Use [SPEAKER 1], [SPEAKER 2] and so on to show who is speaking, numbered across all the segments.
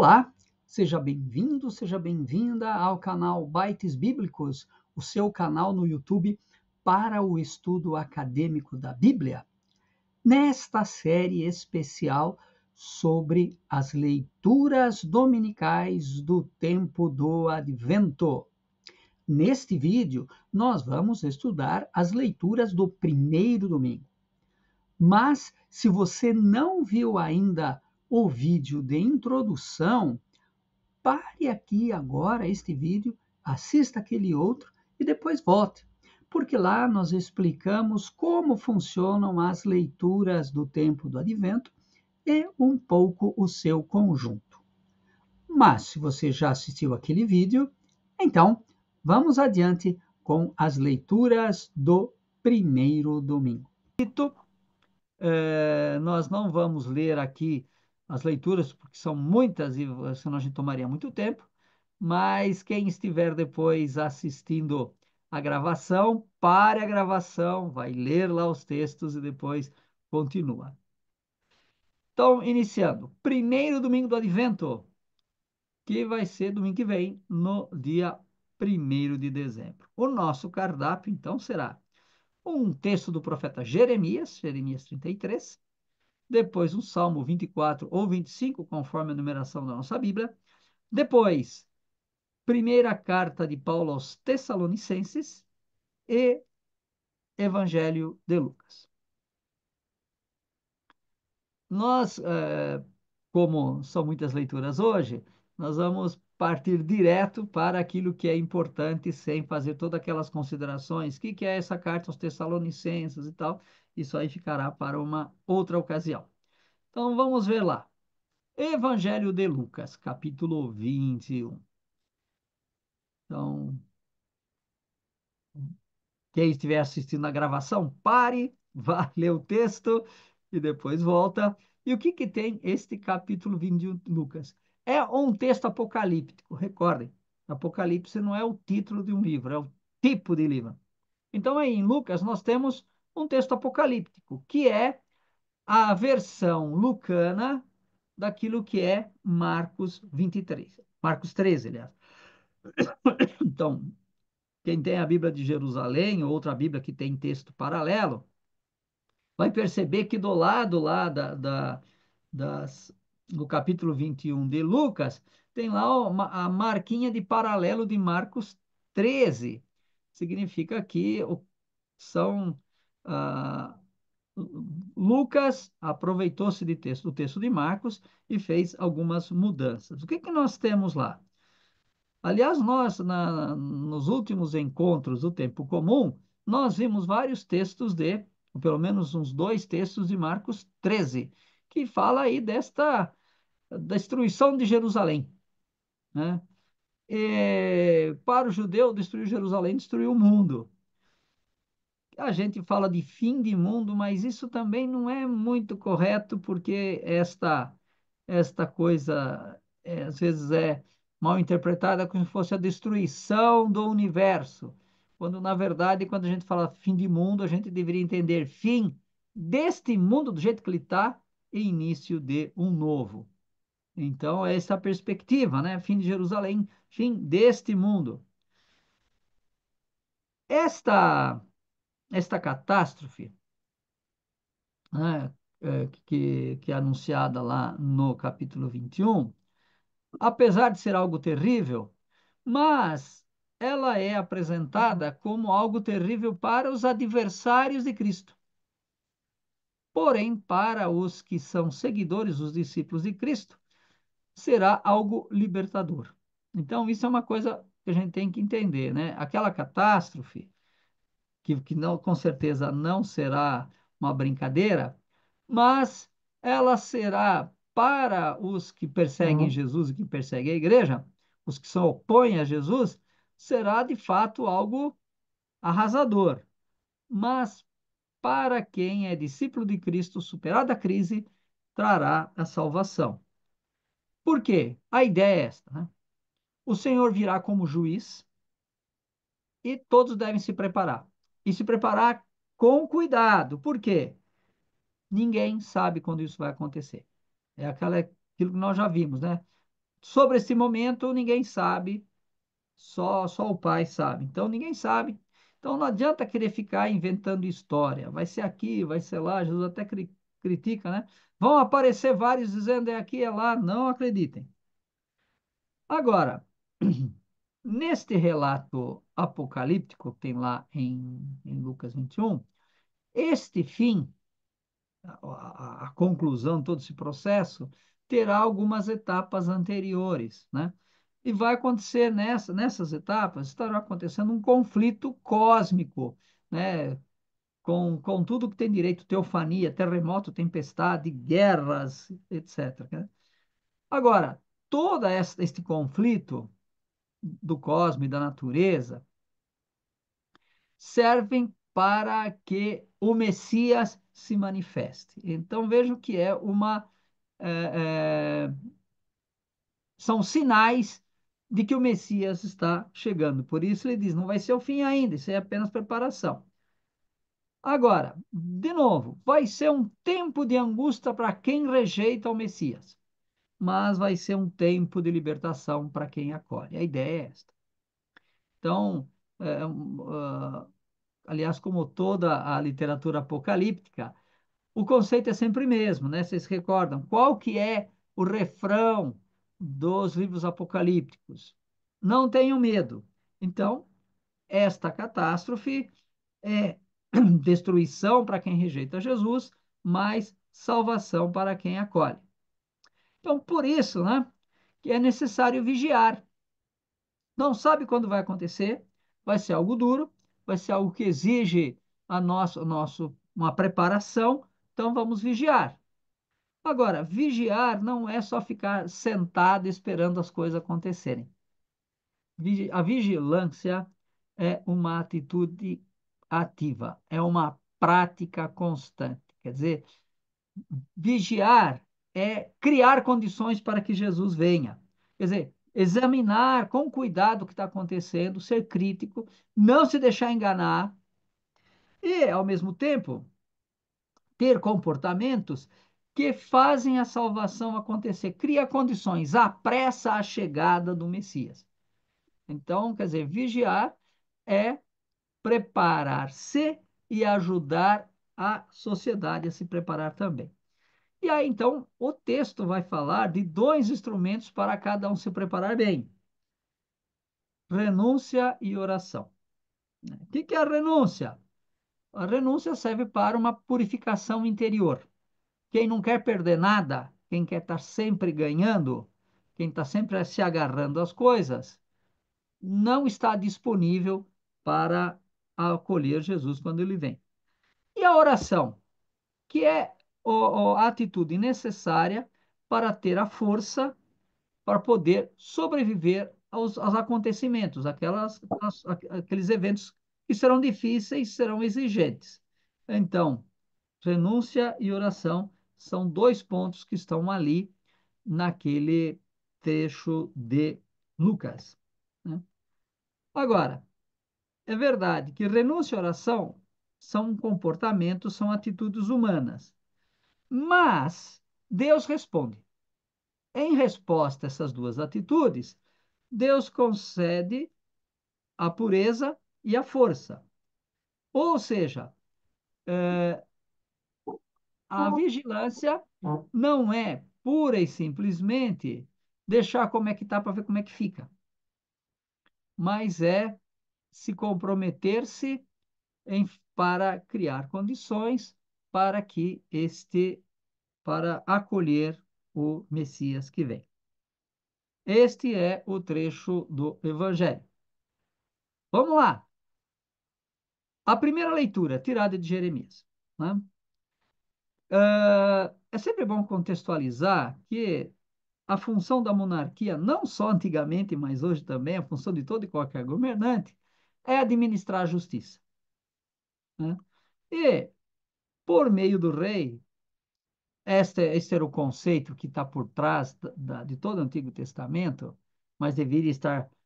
[SPEAKER 1] Olá, seja bem-vindo, seja bem-vinda ao canal Bytes Bíblicos, o seu canal no YouTube para o estudo acadêmico da Bíblia. Nesta série especial sobre as leituras dominicais do tempo do Advento. Neste vídeo, nós vamos estudar as leituras do primeiro domingo. Mas, se você não viu ainda o vídeo de introdução, pare aqui agora este vídeo, assista aquele outro e depois volte, porque lá nós explicamos como funcionam as leituras do tempo do Advento e um pouco o seu conjunto. Mas se você já assistiu aquele vídeo, então vamos adiante com as leituras do primeiro domingo. Nós não vamos ler aqui as leituras, porque são muitas e senão a gente tomaria muito tempo, mas quem estiver depois assistindo a gravação, pare a gravação, vai ler lá os textos e depois continua. Então, iniciando, primeiro domingo do Advento, que vai ser domingo que vem, no dia 1º de dezembro. O nosso cardápio, então, será um texto do profeta Jeremias, Jeremias 33, depois um Salmo 24 ou 25, conforme a numeração da nossa Bíblia, depois, primeira carta de Paulo aos Tessalonicenses e Evangelho de Lucas. Nós, como são muitas leituras hoje, nós vamos partir direto para aquilo que é importante, sem fazer todas aquelas considerações. O que é essa carta aos Tessalonicenses e tal? Isso aí ficará para uma outra ocasião. Então, vamos ver lá. Evangelho de Lucas, capítulo 21. Então, quem estiver assistindo a gravação, pare, vá ler o texto e depois volta. E o que que tem este capítulo 21 de Lucas? É um texto apocalíptico, recordem. Apocalipse não é o título de um livro, é o tipo de livro. Então, aí em Lucas, nós temos um texto apocalíptico, que é a versão lucana daquilo que é Marcos 23. Marcos 13, aliás. Então, quem tem a Bíblia de Jerusalém, ou outra Bíblia que tem texto paralelo, vai perceber que do lado lá do capítulo 21 de Lucas, tem lá a marquinha de paralelo de Marcos 13. Significa que são. ah, Lucas aproveitou-se do texto de Marcos e fez algumas mudanças. O que que nós temos lá? Aliás, nós, nos últimos encontros do tempo comum, nós vimos vários textos ou pelo menos uns dois textos de Marcos 13, que fala aí desta destruição de Jerusalém, né? Para o judeu, destruir Jerusalém, destruiu o mundo. A gente fala de fim de mundo, mas isso também não é muito correto, porque esta coisa às vezes é mal interpretada como se fosse a destruição do universo, quando na verdade, quando a gente fala fim de mundo, a gente deveria entender fim deste mundo do jeito que ele está e início de um novo. Então, é essa a perspectiva, né? Fim de Jerusalém, fim deste mundo. Esta, esta catástrofe, né, que é anunciada lá no capítulo 21, apesar de ser algo terrível, mas ela é apresentada como algo terrível para os adversários de Cristo. Porém, para os que são seguidores, os discípulos de Cristo, será algo libertador. Então, isso é uma coisa que a gente tem que entender, né? Aquela catástrofe, que não, com certeza não será uma brincadeira, mas ela será para os que perseguem Jesus e que perseguem a igreja, os que se opõem a Jesus, será de fato algo arrasador. Mas para quem é discípulo de Cristo, superada a crise, trará a salvação. Por quê? A ideia é esta, né? O Senhor virá como juiz e todos devem se preparar. E se preparar com cuidado. Por quê? Ninguém sabe quando isso vai acontecer. Aquilo que nós já vimos, né? Sobre esse momento, ninguém sabe, só o Pai sabe. Então, ninguém sabe. Então, não adianta querer ficar inventando história. Vai ser aqui, vai ser lá. Jesus até critica, né? Vão aparecer vários dizendo é aqui, é lá. Não acreditem. Agora, neste relato apocalíptico que tem lá em Lucas 21, este fim, a conclusão de todo esse processo, terá algumas etapas anteriores, né? E vai acontecer nessas etapas, estará acontecendo um conflito cósmico, né? Com tudo que tem direito, teofania, terremoto, tempestade, guerras, etc. Né? Agora, este conflito do cosmos e da natureza servem para que o Messias se manifeste. Então vejam que é, são sinais de que o Messias está chegando. Por isso ele diz, não vai ser o fim ainda, isso é apenas preparação. Agora, de novo, vai ser um tempo de angústia para quem rejeita o Messias, mas vai ser um tempo de libertação para quem acolhe. A ideia é esta. Então, aliás, como toda a literatura apocalíptica, o conceito é sempre o mesmo, né? Vocês se recordam? Qual que é o refrão dos livros apocalípticos? Não tenham medo. Então, esta catástrofe é destruição para quem rejeita Jesus, mas salvação para quem acolhe. Então, por isso, né, que é necessário vigiar. Não sabe quando vai acontecer, vai ser algo duro, vai ser algo que exige uma preparação, então vamos vigiar. Agora, vigiar não é só ficar sentado esperando as coisas acontecerem. A vigilância é uma atitude ativa, é uma prática constante. Quer dizer, vigiar é criar condições para que Jesus venha. Quer dizer, examinar com cuidado o que está acontecendo, ser crítico, não se deixar enganar e, ao mesmo tempo, ter comportamentos que fazem a salvação acontecer, cria condições, apressa a chegada do Messias. Então, quer dizer, vigiar é preparar-se e ajudar a sociedade a se preparar também. E aí, então, o texto vai falar de dois instrumentos para cada um se preparar bem: renúncia e oração. O que é a renúncia? A renúncia serve para uma purificação interior. Quem não quer perder nada, quem quer estar sempre ganhando, quem está sempre se agarrando às coisas, não está disponível para acolher Jesus quando ele vem. E a oração, que é a atitude necessária para ter a força para poder sobreviver aos acontecimentos, aqueles eventos que serão difíceis, serão exigentes. Então, renúncia e oração são dois pontos que estão ali naquele trecho de Lucas, né? Agora, é verdade que renúncia e oração são comportamentos, são atitudes humanas, mas Deus responde. Em resposta a essas duas atitudes, Deus concede a pureza e a força. Ou seja, a vigilância não é pura e simplesmente deixar como é que está para ver como é que fica, mas é se comprometer-se para criar condições para que para acolher o Messias que vem. Este é o trecho do Evangelho. Vamos lá. A primeira leitura, tirada de Jeremias, né? É sempre bom contextualizar que a função da monarquia, não só antigamente, mas hoje também, a função de todo e qualquer governante, é administrar a justiça, né? E, por meio do rei, este era o conceito que está por trás de todo o Antigo Testamento, mas deveria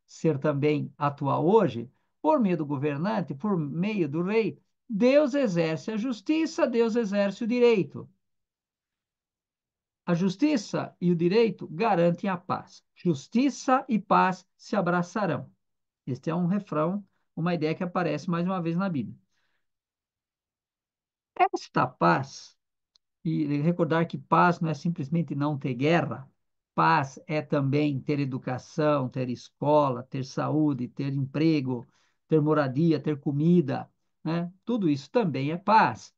[SPEAKER 1] ser também atual hoje, por meio do governante, por meio do rei, Deus exerce a justiça, Deus exerce o direito. A justiça e o direito garantem a paz. Justiça e paz se abraçarão. Este é um refrão, uma ideia que aparece mais uma vez na Bíblia. Esta paz, e recordar que paz não é simplesmente não ter guerra, paz é também ter educação, ter escola, ter saúde, ter emprego, ter moradia, ter comida, né? Tudo isso também é paz.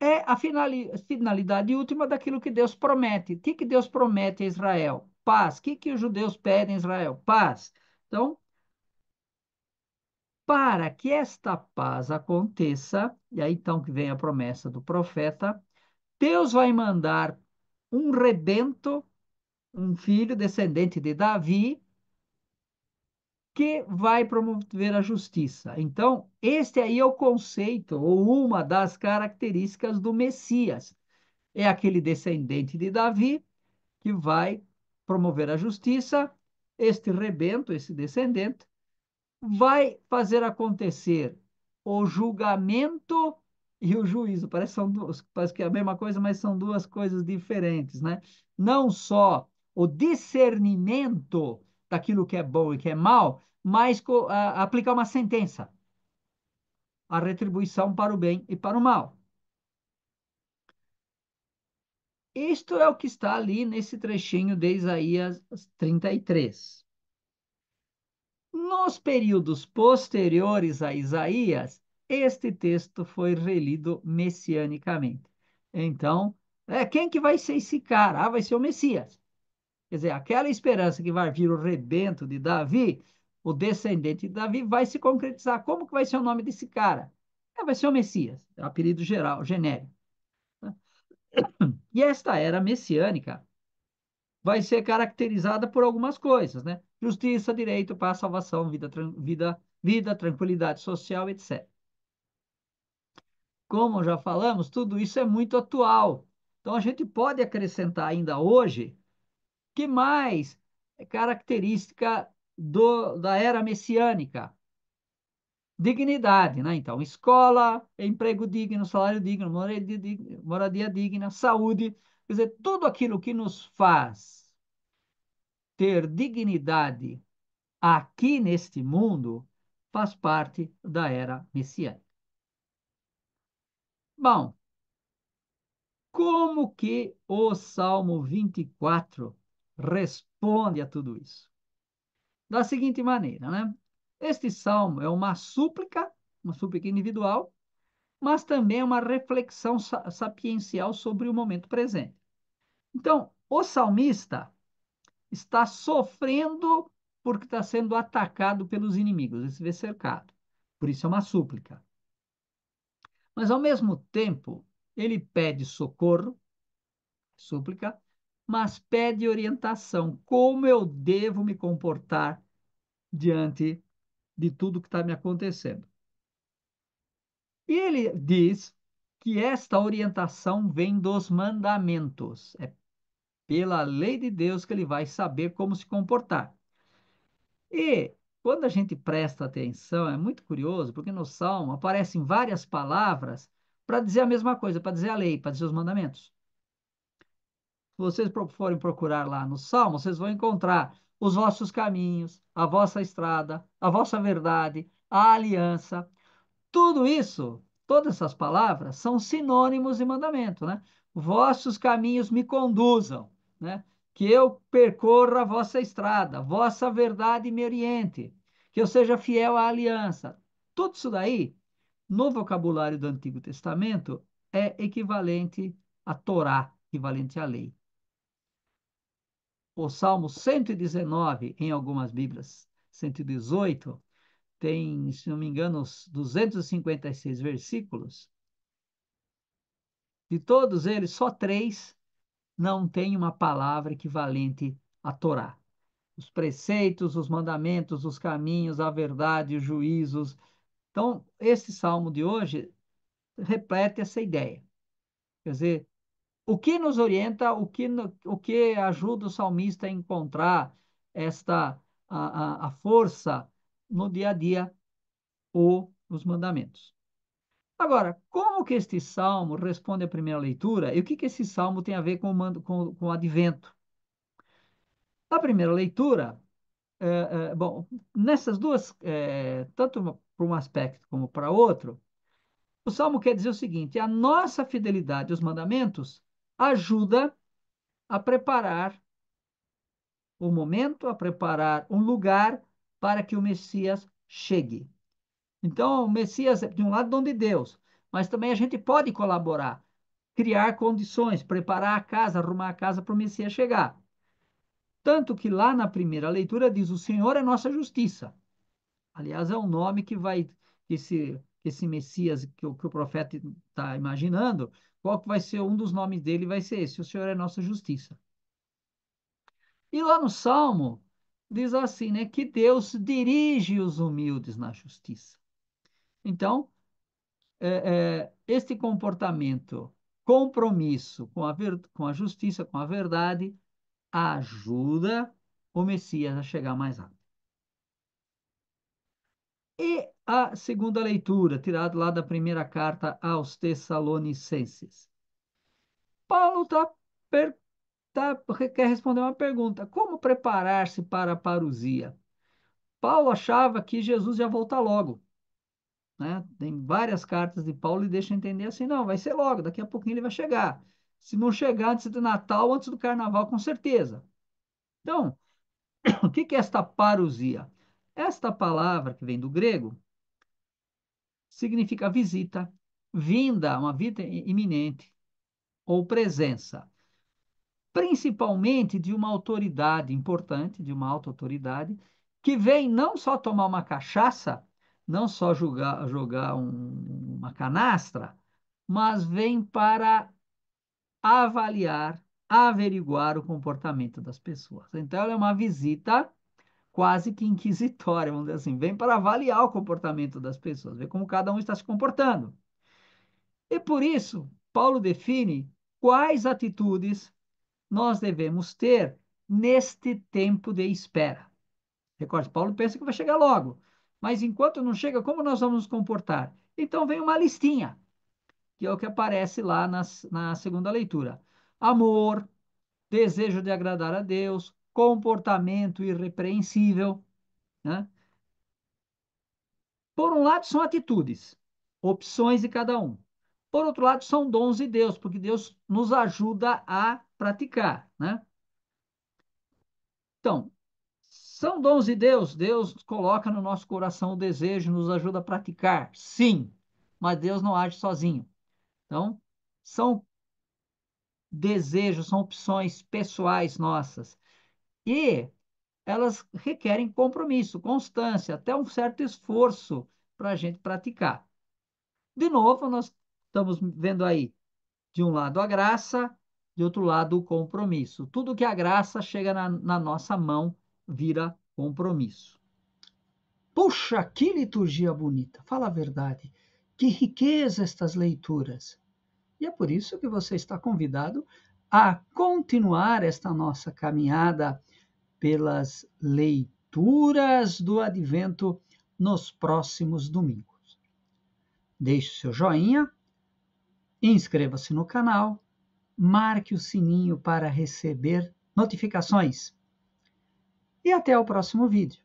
[SPEAKER 1] É a finalidade última daquilo que Deus promete. O que que Deus promete a Israel? Paz. O que que os judeus pedem a Israel? Paz. Então, para que esta paz aconteça, e aí então que vem a promessa do profeta, Deus vai mandar um rebento, um filho descendente de Davi, que vai promover a justiça. Então, este aí é o conceito, ou uma das características do Messias. É aquele descendente de Davi que vai promover a justiça. Este rebento, esse descendente, vai fazer acontecer o julgamento e o juízo. Parece que é a mesma coisa, mas são duas coisas diferentes, né? Não só o discernimento daquilo que é bom e que é mal, mas aplicar uma sentença, a retribuição para o bem e para o mal. Isto é o que está ali nesse trechinho de Isaías 33. Nos períodos posteriores a Isaías, este texto foi relido messianicamente. Então, quem que vai ser esse cara? Ah, vai ser o Messias. Quer dizer, aquela esperança que vai vir o rebento de Davi, o descendente de Davi, vai se concretizar. Como que vai ser o nome desse cara? Vai ser o Messias, é o apelido geral, genérico. Né? E esta era messiânica vai ser caracterizada por algumas coisas, né? Justiça, direito, paz, salvação, vida, tranquilidade social, etc. Como já falamos, tudo isso é muito atual. Então a gente pode acrescentar ainda hoje que mais é característica da era messiânica. Dignidade, né? Então, escola, emprego digno, salário digno, moradia digna, saúde, quer dizer, tudo aquilo que nos faz ter dignidade aqui neste mundo faz parte da era messiânica. Bom, como que o Salmo 24 responde a tudo isso? Da seguinte maneira, né? Este salmo é uma súplica individual, mas também é uma reflexão sapiencial sobre o momento presente. Então, o salmista está sofrendo porque está sendo atacado pelos inimigos, ele se vê cercado. Por isso é uma súplica. Mas, ao mesmo tempo, ele pede socorro, súplica, mas pede orientação. Como eu devo me comportar diante de tudo que está me acontecendo? E ele diz que esta orientação vem dos mandamentos. É pela lei de Deus que ele vai saber como se comportar. E quando a gente presta atenção, é muito curioso, porque no Salmo aparecem várias palavras para dizer a mesma coisa, para dizer a lei, para dizer os mandamentos. Se vocês forem procurar lá no Salmo, vocês vão encontrar os vossos caminhos, a vossa estrada, a vossa verdade, a aliança. Tudo isso, todas essas palavras, são sinônimos de mandamento, né? Vossos caminhos me conduzam, né? Que eu percorra a vossa estrada, vossa verdade me oriente, que eu seja fiel à aliança. Tudo isso daí, no vocabulário do Antigo Testamento, é equivalente à Torá, equivalente à lei. O Salmo 119, em algumas Bíblias, 118, tem, se não me engano, os 256 versículos. De todos eles, só três não tem uma palavra equivalente à Torá. Os preceitos, os mandamentos, os caminhos, a verdade, os juízos. Então, esse salmo de hoje repete essa ideia. Quer dizer, o que nos orienta, o que ajuda o salmista a encontrar a força no dia a dia ou os mandamentos. Agora, como que este salmo responde à primeira leitura e o que que esse salmo tem a ver com com o advento? Na primeira leitura, bom, nessas duas, tanto para um aspecto como para outro, o salmo quer dizer o seguinte: a nossa fidelidade aos mandamentos ajuda a preparar o momento, a preparar um lugar para que o Messias chegue. Então, o Messias, de um lado, dom de Deus, mas também a gente pode colaborar, criar condições, preparar a casa, arrumar a casa para o Messias chegar. Tanto que lá na primeira leitura diz: o Senhor é nossa justiça. Aliás, é um nome que esse Messias que o profeta está imaginando, qual que vai ser um dos nomes dele? Vai ser esse: o Senhor é nossa justiça. E lá no Salmo, diz assim, né, que Deus dirige os humildes na justiça. Então, este comportamento, compromisso com a justiça, com a verdade, ajuda o Messias a chegar mais rápido. E a segunda leitura, tirada lá da primeira carta aos Tessalonicenses. Paulo quer responder uma pergunta: como preparar-se para a parousia? Paulo achava que Jesus ia voltar logo, né? Tem várias cartas de Paulo e deixa entender assim: não, vai ser logo, daqui a pouquinho ele vai chegar. Se não chegar antes do Natal, antes do Carnaval, com certeza. Então, o que que é esta parousia? Esta palavra que vem do grego significa visita, vinda, uma vinda iminente ou presença, principalmente de uma autoridade importante, de uma alta autoridade, que vem não só tomar uma cachaça, não só jogar uma canastra, mas vem para avaliar, averiguar o comportamento das pessoas. Então, ela é uma visita quase que inquisitória, vamos dizer assim, vem para avaliar o comportamento das pessoas, ver como cada um está se comportando. E por isso, Paulo define quais atitudes nós devemos ter neste tempo de espera. Recorde, Paulo pensa que vai chegar logo, mas enquanto não chega, como nós vamos nos comportar? Então vem uma listinha, que é o que aparece lá na segunda leitura: amor, desejo de agradar a Deus, comportamento irrepreensível, né? Por um lado, são atitudes, opções de cada um. Por outro lado, são dons de Deus, porque Deus nos ajuda a praticar, né? Então, são dons de Deus. Deus coloca no nosso coração o desejo, nos ajuda a praticar, sim, mas Deus não age sozinho. Então, são desejos, são opções pessoais nossas. E elas requerem compromisso, constância, até um certo esforço para a gente praticar. De novo, nós estamos vendo aí, de um lado a graça, de outro lado o compromisso. Tudo que a graça chega na nossa mão vira compromisso. Puxa, que liturgia bonita! Fala a verdade. Que riqueza estas leituras! E é por isso que você está convidado a continuar esta nossa caminhada pelas leituras do Advento nos próximos domingos. Deixe seu joinha, inscreva-se no canal, marque o sininho para receber notificações. E até o próximo vídeo.